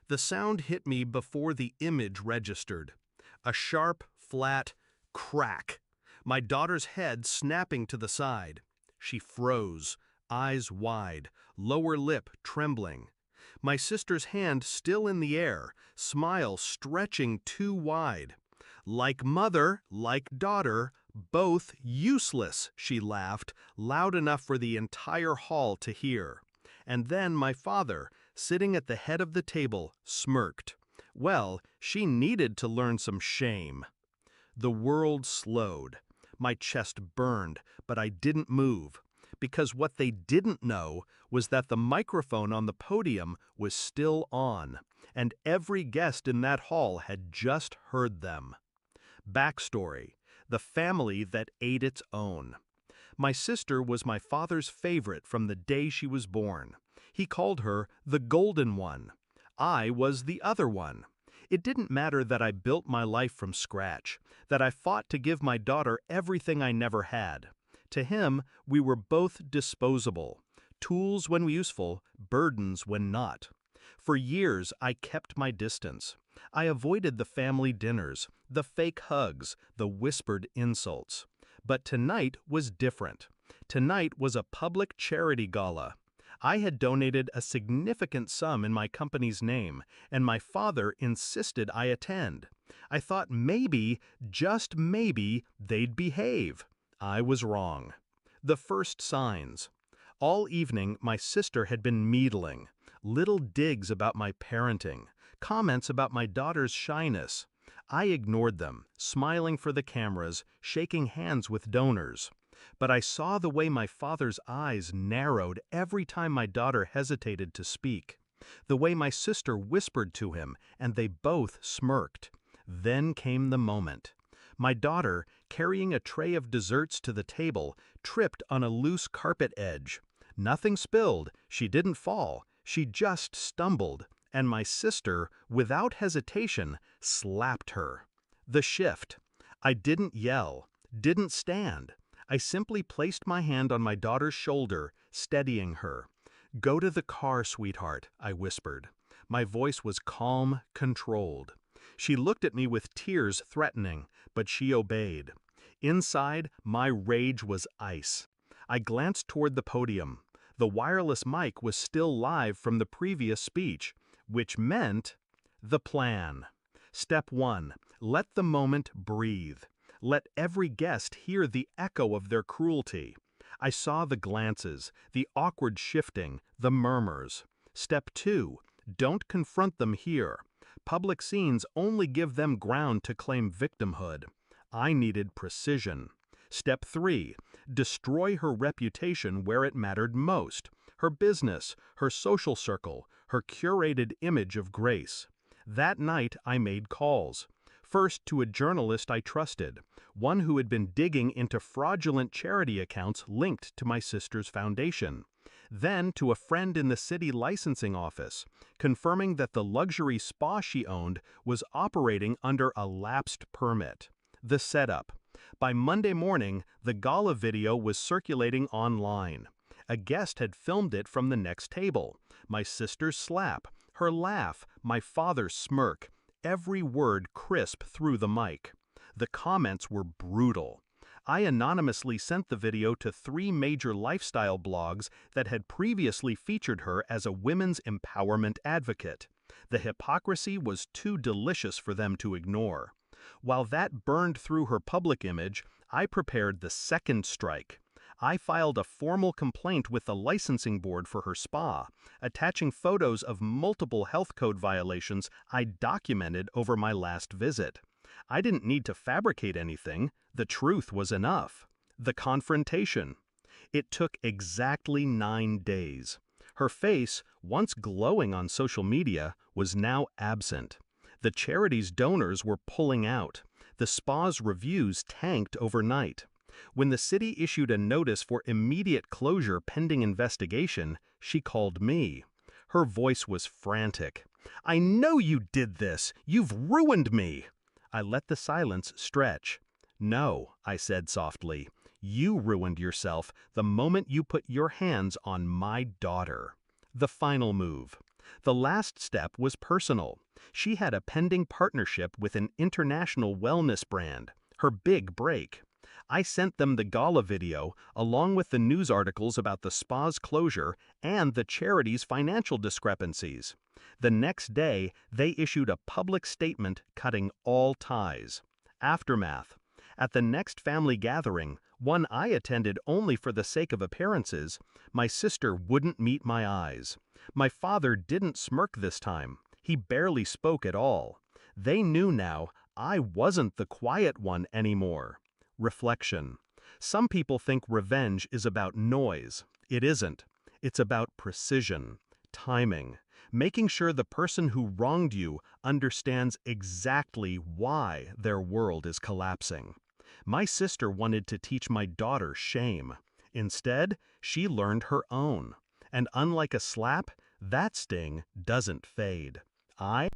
The sound hit me before the image registered. A sharp, flat crack. My daughter's head snapping to the side. She froze, eyes wide, lower lip trembling. My sister's hand still in the air, smile stretching too wide. Like mother, like daughter, both useless, she laughed, loud enough for the entire hall to hear. And then my father, sitting at the head of the table, smirked. Well, she needed to learn some shame. The world slowed. My chest burned, but I didn't move. Because what they didn't know was that the microphone on the podium was still on, and every guest in that hall had just heard them. Backstory: the family that ate its own. My sister was my father's favorite from the day she was born. He called her the Golden One. I was the other one. It didn't matter that I built my life from scratch, that I fought to give my daughter everything I never had. To him, we were both disposable, tools when useful, burdens when not. For years, I kept my distance. I avoided the family dinners, the fake hugs, the whispered insults. But tonight was different. Tonight was a public charity gala. I had donated a significant sum in my company's name, and my father insisted I attend. I thought maybe, just maybe, they'd behave. I was wrong. The first signs. All evening, my sister had been meddling. Little digs about my parenting, comments about my daughter's shyness. I ignored them, smiling for the cameras, shaking hands with donors. But I saw the way my father's eyes narrowed every time my daughter hesitated to speak. The way my sister whispered to him, and they both smirked. Then came the moment. My daughter, carrying a tray of desserts to the table, tripped on a loose carpet edge. Nothing spilled, she didn't fall, she just stumbled, and my sister, without hesitation, slapped her. The shift. I didn't yell, didn't stand. I simply placed my hand on my daughter's shoulder, steadying her. "Go to the car, sweetheart," I whispered. My voice was calm, controlled. She looked at me with tears threatening, but she obeyed. Inside, my rage was ice. I glanced toward the podium. The wireless mic was still live from the previous speech, which meant the plan. Step 1. Let the moment breathe. Let every guest hear the echo of their cruelty. I saw the glances, the awkward shifting, the murmurs. Step 2. Don't confront them here. Public scenes only give them ground to claim victimhood. I needed precision. Step 3. Destroy her reputation where it mattered most. Her business, her social circle, her curated image of grace. That night I made calls. First to a journalist I trusted, one who had been digging into fraudulent charity accounts linked to my sister's foundation. Then to a friend in the city licensing office, confirming that the luxury spa she owned was operating under a lapsed permit. The setup. By Monday morning, the gala video was circulating online. A guest had filmed it from the next table. My sister's slap, her laugh, my father's smirk, every word crisp through the mic. The comments were brutal. I anonymously sent the video to 3 major lifestyle blogs that had previously featured her as a women's empowerment advocate. The hypocrisy was too delicious for them to ignore. While that burned through her public image, I prepared the second strike. I filed a formal complaint with the licensing board for her spa, attaching photos of multiple health code violations I documented over my last visit. I didn't need to fabricate anything, the truth was enough. The confrontation. It took exactly 9 days. Her face, once glowing on social media, was now absent. The charity's donors were pulling out. The spa's reviews tanked overnight. When the city issued a notice for immediate closure pending investigation, she called me. Her voice was frantic. "I know you did this! You've ruined me!" I let the silence stretch. "No," I said softly, "you ruined yourself the moment you put your hands on my daughter." The final move. The last step was personal. She had a pending partnership with an international wellness brand, her big break. I sent them the gala video, along with the news articles about the spa's closure and the charity's financial discrepancies. The next day, they issued a public statement cutting all ties. Aftermath. At the next family gathering, one I attended only for the sake of appearances, my sister wouldn't meet my eyes. My father didn't smirk this time. He barely spoke at all. They knew now I wasn't the quiet one anymore. Reflection. Some people think revenge is about noise. It isn't. It's about precision, timing, making sure the person who wronged you understands exactly why their world is collapsing. My sister wanted to teach my daughter shame. Instead, she learned her own. And unlike a slap, that sting doesn't fade. I